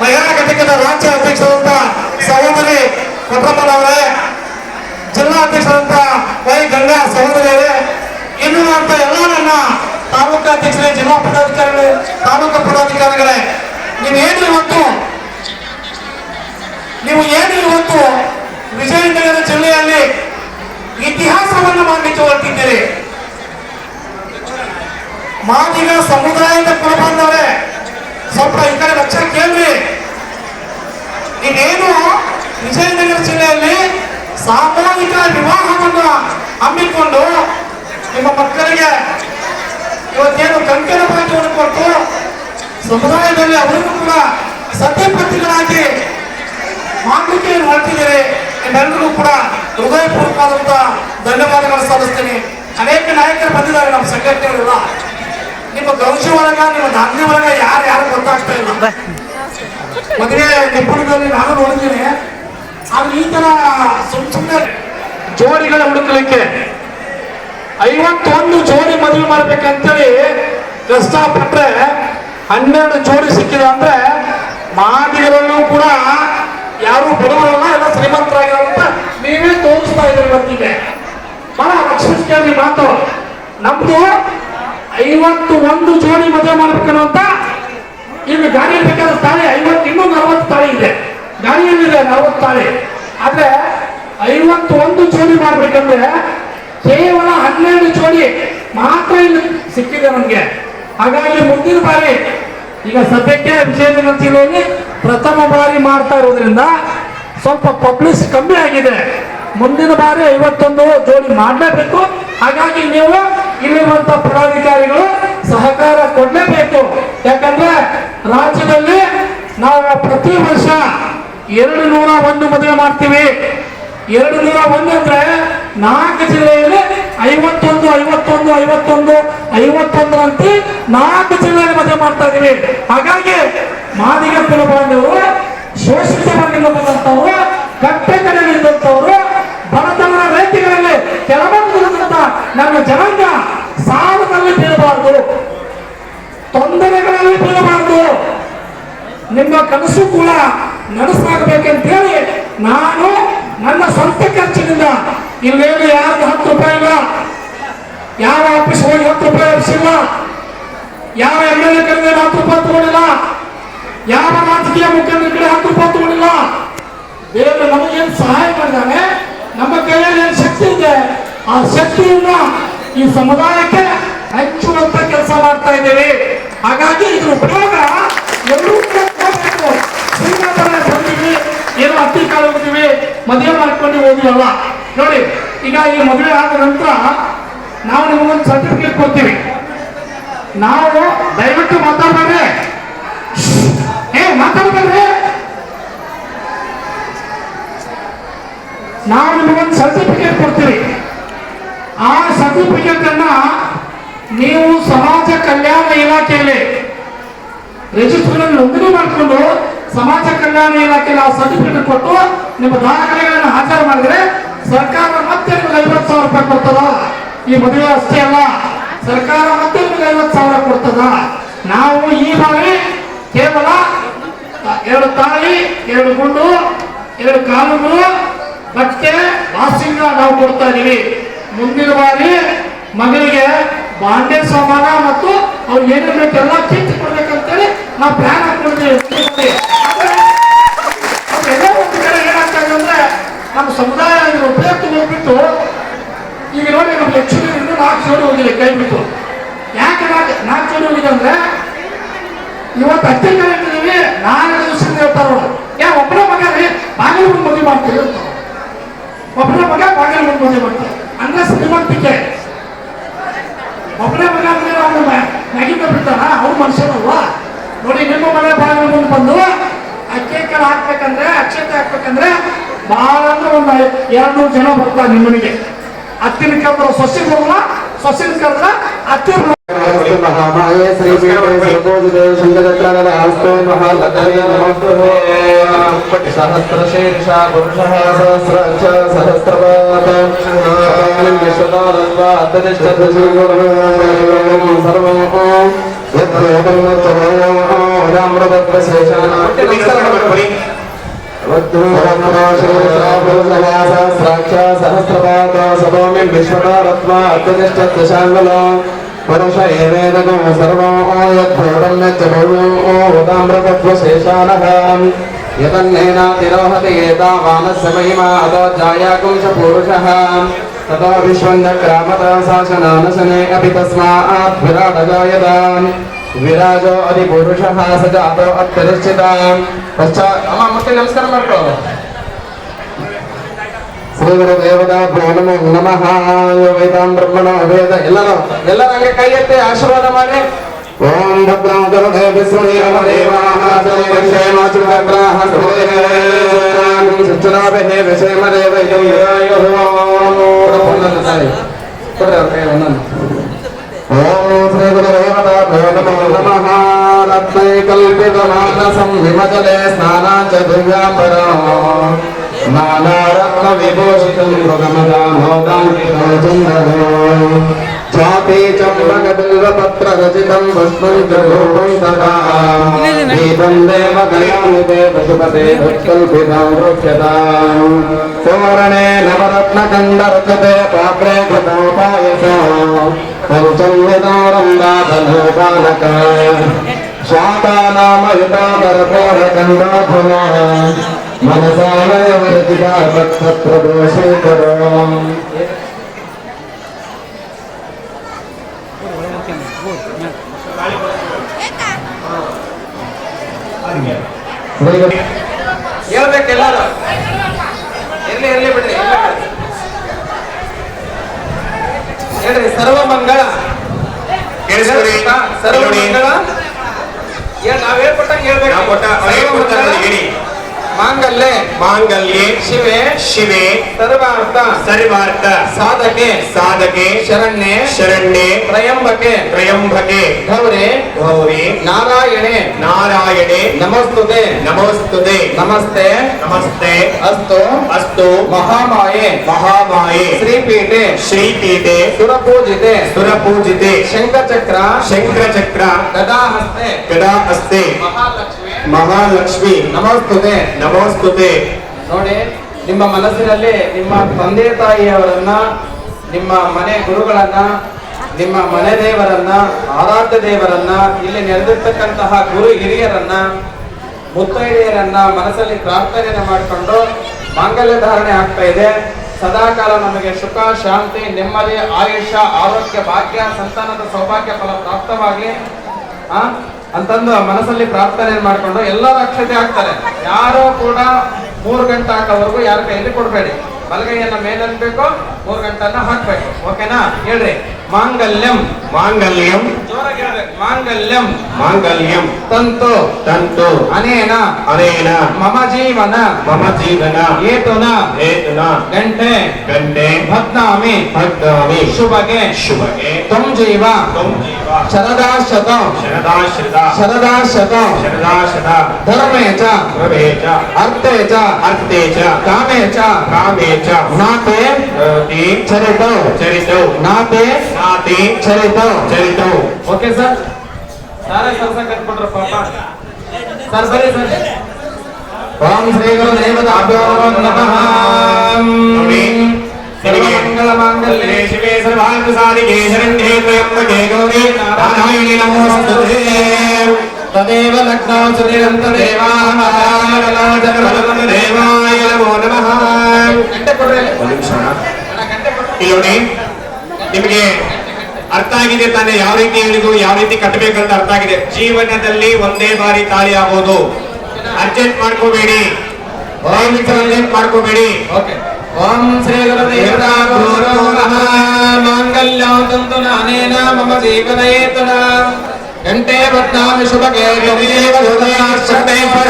ಮಹಿಳಾ ಘಟಕದ ರಾಜ್ಯ ಅಧ್ಯಕ್ಷರಾದಂತ ಸಹೋದರಿ ಕೊಟ್ರಮ್ಮನವರೇ, ಜಿಲ್ಲಾ ಅಧ್ಯಕ್ಷರಾದಂತ ವೈ ಗಂಗಾ ಸಹೋದರಿಯವರೇ, ಇನ್ನು ಅಂತ ಎಲ್ಲ ನನ್ನ ತಾಲೂಕು ಅಧ್ಯಕ್ಷರೇ, ಜಿಲ್ಲಾ ಪದಾಧಿಕಾರಿಗಳೇ, ತಾಲೂಕು ಪದಾಧಿಕಾರಿಗಳೇ, ನೀವೇನು ಇವತ್ತು ವಿಜಯನಗರ ಜಿಲ್ಲೆಯಲ್ಲಿ ಇತಿಹಾಸವನ್ನು ಮಾಡಲಿಕ್ಕೆ ಹೊರಟಿದ್ದೀರಿ. ಮಾದಿಗ ಸಮುದಾಯದ ಕುಲಬಂದವರೇ, ಸ್ವಲ್ಪ ಈ ಕಡೆ ಲಕ್ಷ ಕೇಳ್ರಿ. ನೀವೇನು ವಿಜಯನಗರ ಜಿಲ್ಲೆಯಲ್ಲಿ ಸಾಮೂಹಿಕ ವಿವಾಹವನ್ನು ಹಮ್ಮಿಕೊಂಡು ನಿಮ್ಮ ಮಕ್ಕಳಿಗೆ ಇವತ್ತೇನು ಕಂಕಣ ಭಾಗ್ಯವನ್ನು ಕೊಟ್ಟು ಸಮುದಾಯದಲ್ಲಿ ಅವರಿಗೂ ಕೂಡ ಸತ್ಯಪತಿಗಳಾಗಿ ಮಾಡಲಿಕ್ಕೆ ಹೊರಟಿದ್ದೀರಿ. ನಿಮ್ಮೆಲ್ಲರಿಗೂ ಕೂಡ ಹೃದಯಪೂರ್ವಕವಾದಂತ ಧನ್ಯವಾದಗಳು ಸಲ್ಲಿಸ್ತೀನಿ. ಅನೇಕ ನಾಯಕರು ಬಂದಿದ್ದಾರೆ ನಮ್ಮ ಸಂಘಟನೆಗಳೆಲ್ಲ. ನಿಮ್ಮ ಗೌಜಿ ಒಳಗ, ನಿಮ್ಮ ದಾಂಧಿ ಒಳಗ ಯಾರು ಗೊತ್ತಾಗ್ತಾ ಇಲ್ಲ. ಮದುವೆ ನಿಬ್ಬಣದಲ್ಲಿ ನಾನು ನೋಡಿದ್ದೀನಿ. ಆದ್ರೆ ಈ ತರ ಸುಮ್ಮನೆ ಜೋಡಿಗಳ ಹುಡುಕಲಿಕ್ಕೆ 51 ಜೋಡಿ ಮದುವೆ ಮಾಡ್ಬೇಕಂತೇಳಿ ಕಷ್ಟಪಟ್ರೆ 12 ಜೋಡಿ ಸಿಕ್ಕಿದೆ. ಅಂದ್ರೆ ಮಾದಿಗರಲ್ಲೂ ಕೂಡ ಯಾರು ಬಡವರಲ್ಲ, ಎಲ್ಲ ಶ್ರೀಮಂತರಾಗಿರೋಂತ ನೀವೇ ತೋರಿಸ್ತಾ ಇದ್ದೀರಿ. ಇವತ್ತಿಗೆ ಬಹಳ ಲಕ್ಷ್ಮೀ ಮಾತು. ನಮ್ದು 51 ಜೋಡಿ ಮದುವೆ ಮಾಡ್ಬೇಕನ್ನುವಂತ ಈಗ ಗಾಡಿಯಲ್ಲಿ ಬೇಕಾದ ತಾಳಿ 50, ಇನ್ನೂ 40 ತಾಳಿ ಇದೆ ಗಾಡಿಯಲ್ಲಿದೆ, 40 ತಾಳಿ. ಆದ್ರೆ 51 ಜೋಡಿ ಮಾಡ್ಬೇಕಂದ್ರೆ ಕೇವಲ 12 ಜೋಡಿ ಮಾತ್ರ ಇಲ್ಲಿ ಸಿಕ್ಕಿದೆ ನಮ್ಗೆ. ಹಾಗಾಗಿ ಮುಂದಿನ ಬಾರಿ, ಈಗ ಸದ್ಯಕ್ಕೆ ವಿಜಯನಗರ ಜಿಲ್ಲೆಯಲ್ಲಿ ಪ್ರಥಮ ಬಾರಿ ಮಾಡ್ತಾ ಇರೋದ್ರಿಂದ ಸ್ವಲ್ಪ ಪಬ್ಲಿಕ್ ಕಮ್ಮಿ ಆಗಿದೆ. ಮುಂದಿನ ಬಾರಿ 51 ಜೋಡಿ ಮಾಡಲೇಬೇಕು. ಹಾಗಾಗಿ ನೀವು ಇಲ್ಲಿರುವಂತ ಪದಾಧಿಕಾರಿಗಳು ಸಹಕಾರ ಕೊಡಲೇಬೇಕು. ಯಾಕಂದ್ರೆ ರಾಜ್ಯದಲ್ಲಿ ನಾವು ಪ್ರತಿ ವರ್ಷ 201 ಮದುವೆ ಮಾಡ್ತೀವಿ. 201 ಅಂದ್ರೆ 4 ಜಿಲ್ಲೆಯಲ್ಲಿ 51 ಅಂತ 4 ಜಿಲ್ಲೆಯಲ್ಲಿ ಮದುವೆ ಮಾಡ್ತಾ ಇದೀವಿ. ಹಾಗಾಗಿ ಮಾದಿಗ ಕುಲಬಾಂಧವರು, ಶೋಷಿತ ವರ್ಗದಿಂದ ಬಂದಂತವರು, ಕಟ್ಟೆ ಕಡೆಯಲ್ಲಿದ್ದಂಥವರು, ಬಡತನ ರೇಖೆಗಳಲ್ಲಿ ಕೆಳಬಂದಿರುವಂತ ನಮ್ಮ ಜನಾಂಗ ಸಾಲದಲ್ಲಿ ಬೀಳಬಾರ್ದು, ತೊಂದರೆಗಳಲ್ಲಿ ಬೀಳಬಾರ್ದು. ನಿಮ್ಮ ಕನಸು ಕೂಡ ನನಸಾಗಬೇಕಂತೇಳಿ ನಾನು ನನ್ನ ಸ್ವಂತ ಖರ್ಚಿನಿಂದ, ಇಲ್ಲೇನು ಯಾರು 10 ರೂಪಾಯಿ ಇಲ್ಲ, ಯಾವ ಆಫೀಸ್ ಹೋಗಿ 10 ರೂಪಾಯಿ ಹರಿಸಿಲ್ಲ, ಯಾವ MLA ಕಡೆಗೆ 10 ರೂಪಾಯಿ ತಗೊಂಡಿಲ್ಲ, ಯಾವ ರಾಜಕೀಯ ಮುಖಂಡರ ಕಡೆ 10 ರೂಪಾಯಿ ತಗೊಂಡಿಲ್ಲ. ದೇವರು ನಮಗೇನು ಸಹಾಯ ಮಾಡಿದಾನೆ, ನಮ್ಮ ಕೈಯಲ್ಲಿ ಏನು ಶಕ್ತಿ ಇದೆ, ಆ ಶಕ್ತಿಯನ್ನ ಈ ಸಮುದಾಯಕ್ಕೆ ಹಂಚುವಂತ ಕೆಲಸ ಮಾಡ್ತಾ ಇದ್ದೇವೆ. ಹಾಗಾಗಿ ಇದ್ರ ಉಪಯೋಗ ಎಲ್ಲರೂ ಬಂದಿವಿ, ಏನೋ ಹತ್ತಿ ಕಾಲು ಹೋಗ್ತೀವಿ, ಮದುವೆ ಮಾಡ್ಕೊಂಡು ಹೋದಿವಲ್ಲ. ನೋಡಿ, ಈಗ ಈ ಮದುವೆ ಆದ ನಂತರ ನಾವು ನಿಮಗೊಂದು ಸರ್ಟಿಫಿಕೇಟ್ ಕೊಡ್ತೀವಿ. ನಾವು ದಯವಿಟ್ಟು ಮಾತಾಡ್ಬೇಡ್ರಿ, ಮಾತಾಡ್ಬೇಡ್ರಿ. ನಾವು ನಿಮಗೊಂದು ಸರ್ಟಿಫಿಕೇಟ್ ಕೊಡ್ತೀವಿ. ಆ ಸರ್ಟಿಫಿಕೇಟ್ ಅನ್ನ ನೀವು ಸಮಾಜ ಕಲ್ಯಾಣ ಇಲಾಖೆಯಲ್ಲಿ ರಿಜಿಸ್ಟರ್ ನೋಂದಣಿ ಮಾಡಿಕೊಂಡು ಸಮಾಜ ಕಲ್ಯಾಣ ಇಲಾಖೆಯಲ್ಲಿ ಆ ಸರ್ಟಿಫಿಕೇಟ್ ಕೊಟ್ಟು ನಿಮ್ಮ ದಾಖಲೆಗಳನ್ನು ಹಾಜರು ಮಾಡಿದ್ರೆ ಸರ್ಕಾರ ಮತ್ತೆ ನಿಮಗೆ 50,000 ರೂಪಾಯಿ ಕೊಡ್ತದ. ಈ ಮದುವೆ ಅಷ್ಟೇ ಅಲ್ಲ, ಸರ್ಕಾರ ಮತ್ತೆ ನಿಮಗೆ 50,000 ಕೊಡ್ತದ. ನಾವು ಈ ಬಾರಿ ಕೇವಲ 2 ತಾಳಿ, 2 ಗುಂಡು, 2 ಕಾಲುಗಳು, ಬಟ್ಟೆ, ವಾಸಿಂಗ ನಾವು ಕೊಡ್ತಾ ಇದೀವಿ. ಮುಂದಿನ ಬಾರಿ ಮಗಳಿಗೆ ಬಾಂಡೆ ಸಾಮಾನ ಮತ್ತು ಅವ್ರು ಏನೇನು ಬೇಕೆಲ್ಲ ಕಿತ್ತು ಕೊಡ್ಬೇಕಂತೇಳಿ ನಾವು ಪ್ಲಾನ್ ಹಾಕೊಂಡಿದ್ದೀವಿ. ಎಲ್ಲೋ ಒಂದು ಕಡೆ ಏನಾಗ್ತಾ ಇದೆ ಅಂದ್ರೆ ನಮ್ಮ ಸಮುದಾಯ ಉಪಯೋಗ ಹೋಗ್ಬಿಟ್ಟು, ಈಗ ನೋಡಿ ನಮ್ಗೆ ಹೆಚ್ಚು 4 ಜೋಡಿ ಹೋಗಿದೆ ಕೈ ಬಿಟ್ಟು. ಯಾಕೆ 4 ಜೋಡಿ ಹೋಗಿದೆ ಅಂದ್ರೆ ಇವತ್ತು ಹತ್ತಿ ಕಡೆ ಇಟ್ಟಿದ್ದೀವಿ, 4 ದಿವಸದಿಂದ ಹೇಳ್ತಾರ ಒಬ್ಬರ ಮಗ ಬಾಗಿಲು ಮುಂದೆ ಮದುವೆ ಮಾಡ್ತೀವಿ, ಒಬ್ಬರ ಮಗ ಬಾಗಿಲು ಮುಂದೆ ಮದುವೆ ಮಾಡ್ತಾರೆ ಅಂದ್ರೆ ಶ್ರೀಮಂತಿಕೆ. ಒಬ್ಬರೇ ಮಗ ಅಂದ್ರೆ ಅವನು ನಗಿತ ಬಿಡ್ತಾನ, ಅವ್ರು ಮನುಷ್ಯನಲ್ವಾ. ನೋಡಿ, ನಿಮ್ಮ ಮನೆ ಬಾಗಿಲು ಮುಂದೆ ಬಂದು ಅಕ್ಕಿ ಕಾಳು ಹಾಕ್ಬೇಕಂದ್ರೆ, ಅಕ್ಷತೆ ಹಾಕ್ಬೇಕಂದ್ರೆ ಬಹಳ ಅಂದ್ರೆ ಒಂದು 200 ಜನ ಬರ್ತಾರೆ ನಿಮ್ಮನಿಗೆ. ಹತ್ತಿನ ಕರೆದ್ರ ಸೊಸಿನ ಬರಲ್ಲ, ಸೊಸಿನ ಕರೆದ್ರ ಹತ್ತಿರ महामाये श्रीपीठे सर्वोदिते शङ्खचक्रानने हस्ते महालक्ष्मी नमस्तुते सहस्रशीर्षा पुरुषः सहस्राक्ष सहस्रपात् विश्वनाथन्वा अन्तरिष्ठत् सर्वं पुरुष एवेदगो सर्वो यद्भूतं यच्चभूतामृतत्वशेषानः यतन्नेनातिरोहति एतावानस्य महिमा अतो जायाकुंशपूरुषः ततो विश्वञ्जक्रामता शासनानशने अपि तस्मात् विराटजायताम् विराजो अधिपुरुषः स जातो अत्यधिष्ठिता पश्चात् ಮತ್ತೆ ನಮಸ್ಕಾರ ಮಾಡ್ಕೋ ಶ್ರೀ ಗುರುದೇವತಾಭ್ಯೋ ನಮೋ ನಮಃ ವೇದಾಂ ಬ್ರಹ್ಮಣೋ ವೇದ ಎಲ್ಲರೂ ಹಂಗೆ ಕೈ ಎತ್ತಿ ಆಶೀರ್ವಾದ ಮಾಡಿ ಓಂ ಭದ್ರಂ ಕರುಣೇ ವಿಶ್ವದೇವಾಃ ಕ್ಷೇಮಾಚುರಗ್ರಾಹ ಸಚ್ಚನಾಭೇ ವಿಷೇಮದೇವ ಓಂ ಶ್ರೀ ಗುರುದೇವತಾಭ್ಯೋ ನಮೋ ನಮಃ ರತ್ನೈಕಲ್ಪಿತಮಾನಸಂ ವಿಮಜಲೆ ಸ್ನಾನಾಂಚ ದಿವ್ಯಾಂಬರೋ नानारत्न विभूषितं मृगमदामोदान्तितोजुन्दरो चापि चम्पकबिल्वपत्र रचितं पुष्पं च रूपं तथा दीपं देवगयामि ते पशुपते उत्कल्पितं वृक्षताम् सुवर्णे नवरत्नकण्डरचते पात्रे कृतोपायसो पञ्चम्यतारं दातनोपानक स्वातानामयुतादरपोरकण्डाधुना मनसालयवर्तिका भक्तप्रदोषेकरो ಹೇಳ್ಬೇಕೆಲ್ಲರೂ ಇರ್ಲಿ ಬಿಡ್ರಿ ಹೇಳ್ರಿ ಸರ್ವಮಂಗಳ ಸರ್ವಮಂಗಳ ನಾವ್ ಹೇಳ್ಕೊಟ್ಟಂಗೆ ಹೇಳ್ಬೇಕು ಮಾಂಗಲ್ಯೆ ಮಾಂಗಲ್ಯೆ ಶಿವೆ ಶಿವೆ ಸರ್ವಾರ್ಥ ಸರ್ವಾರ್ಥ ಸಾಧಕೆ ಸಾಧಕೆ ಶರಣ್ಯೆ ಶರಣ್ಯೆ ತ್ರಯಂಬಕೆ ತ್ರಯಂಬಕೆ ಗೌರಿ ಗೌರಿ ನಾರಾಯಣೆ ನಾರಾಯಣೆ ನಮಸ್ತುತೆ ನಮಸ್ತುತೆ ನಮಸ್ತೆ ನಮಸ್ತೆ ಅಸ್ತು ಅಸ್ತು ಮಹಾಮಾಯೆ ಮಹಾಮಾಯೆ ಶ್ರೀಪೀಠೆ ಶ್ರೀಪೀಠೆ ಸುರಪೂಜಿತೆ ಸುರಪೂಜಿತೆ ಶಂಖಚಕ್ರ ಶಂಖಚಕ್ರ ಗದಾಹಸ್ತೆ ಗದಾಹಸ್ತೆ ಮಹಾಲಕ್ಷ್ಮಿ ಮಹಾಲಕ್ಷ್ಮಿ ನಮಸ್ತುತೆ ನಮಸ್ತುತೆ ನೋಡಿ ನಿಮ್ಮ ಮನಸ್ಸಿನಲ್ಲಿ ನಿಮ್ಮ ತಂದೆ ತಾಯಿಯವರನ್ನ ನಿಮ್ಮ ಮನೆ ಗುರುಗಳನ್ನ ನಿಮ್ಮ ಮನೆ ದೇವರನ್ನ ಆರಾಧ್ಯ ದೇವರನ್ನ ಇಲ್ಲಿ ನೆರೆದಿರ್ತಕ್ಕಂತಹ ಗುರು ಹಿರಿಯರನ್ನ ಮುತ್ತೈದೆಯರನ್ನ ಮನಸ್ಸಲ್ಲಿ ಪ್ರಾರ್ಥನೆಯನ್ನು ಮಾಡಿಕೊಂಡು ಮಾಂಗಲ್ಯ ಧಾರಣೆ ಆಗ್ತಾ ಇದೆ. ಸದಾಕಾಲ ನಮಗೆ ಸುಖ ಶಾಂತಿ ನೆಮ್ಮದಿ ಆಯುಷ್ಯ ಆರೋಗ್ಯ ಭಾಗ್ಯ ಸಂತಾನದ ಸೌಭಾಗ್ಯ ಫಲ ಪ್ರಾಪ್ತವಾಗಿ ಅಂತಂದು ಮನಸ್ಸಲ್ಲಿ ಪ್ರಾರ್ಥನೆ ಮಾಡಿಕೊಂಡು ಎಲ್ಲರ ಅಕ್ಷತೆ ಹಾಕ್ತಾರೆ. ಯಾರು ಕೂಡ 3 ಗಂಟೆ ಹಾಕೋವರೆಗೂ ಯಾರ ಕೈಯಲ್ಲಿ ಕೊಡಬೇಡಿ. ಬಲಗೈಯನ್ನ ಮೇಲೆ ಅನ್ಬೇಕು, 3 ಗಂಟನ್ನ ಹಾಕ್ಬೇಕು. ಓಕೆನಾ? ಹೇಳ್ರಿ. ಮಾಂಗಲ್ಯಂ ಮಾಂಗಲ್ಯಂ ಜೋರಾಗಿ ಹೇಳ್ಬೇಕು. ಮಾಂಗಲ್ಯಂ ಮಾಂಗಲ್ಯಂ ತಂತು ತಂತು ಅನೇನ ಅನೇನ ಮಮ ಜೀವನ ಏತುನ ಏತುನ ಗಂಟೆ ಗಂಟೆ ಭದ್ನಾಮಿ ಭದ್ನಾಮಿ ಶುಭಗೆ ಶುಭಗೆ ತ್ವಂ ಜೀವ ಶರದಾಶತ ಶರದಾಶ್ರಿತ ಶರದಾಶತ ಶರದಾಶತ ಧರ್ಮೇ ಚ ಧರ್ಮೇ ಚ ಅರ್ಥೇ ಚ ಅರ್ಥೇ ಚ ಕಾಮೇ ಚ ಕಾಮೇ ಚ ನಾತೆ ನಾತೆ ಚರಿತೌ ಚರಿತೌ ನಾತೆ ನಾತೆ ಚರಿತೌ ಚರಿತೌ. ಓಕೆ ಸರ್, ಸಾರೇ ಸರ್ಸ ಕಟ್ಬಿಟ್ರ ಪಾಪ ಸರ್. ಬರೀ ಸರ್. ಓಂ ಶ್ರೀ ಗುರುದೇವತಾಭ್ಯೋ ನಮಃ. ಸರ್ವಮಂಗಳ ಮಾಂಗಲ್ಯೆ ಶಿವೆ ಸರ್ವಾರ್ಥ ಸಾಧಿಕೆ ಶರಣ್ಯೇ ತ್ರ್ಯಂಬಕೆ ಗೌರಿ ನಾರಾಯಣಿ ನಮೋಸ್ತುತೇ. ತದೇವ ಲಗ್ನೋ ಸುರಿರಂತ ದೇವಾಯ ನಮೋ ನಮಃ. ಗಂಟೆ ಕೊಡ್ರಿ. ಒಂದು ನಿಮಿಷ ನೋಡಿ, ನಿಮಗೆ ಅರ್ಥ ಆಗಿದೆ ತಾನೆ? ಯಾವ ರೀತಿ ಹೇಳಿದ್ರು, ಯಾವ ರೀತಿ ಕಟ್ಟಬೇಕಂತ ಅರ್ಥ ಆಗಿದೆ. ಜೀವನದಲ್ಲಿ ಒಂದೇ ಬಾರಿ ತಾಳಿ ಆಗೋದು. ಅರ್ಜೆಂಟ್ ಮಾಡ್ಕೋಬೇಡಿ, ಅರ್ಜೆಂಟ್ ಮಾಡ್ಕೋಬೇಡಿ. ಓಕೆ. ಓಂ ಶ್ರೀ ಗುರುದೇವತಾಭ್ಯೋ ನಮಃ. ಮಾಂಗಲ್ಯಂ ತಂತು ನಾನೇನ ಮಮ ಜೀವನ ಏತುನ ಗಂಟೆ ಬದ್ನಾಮಿ ಶುಭಗೆ ತ್ವಮೇವ ಹೃದಯಾಶ್ರತೆ ಪರ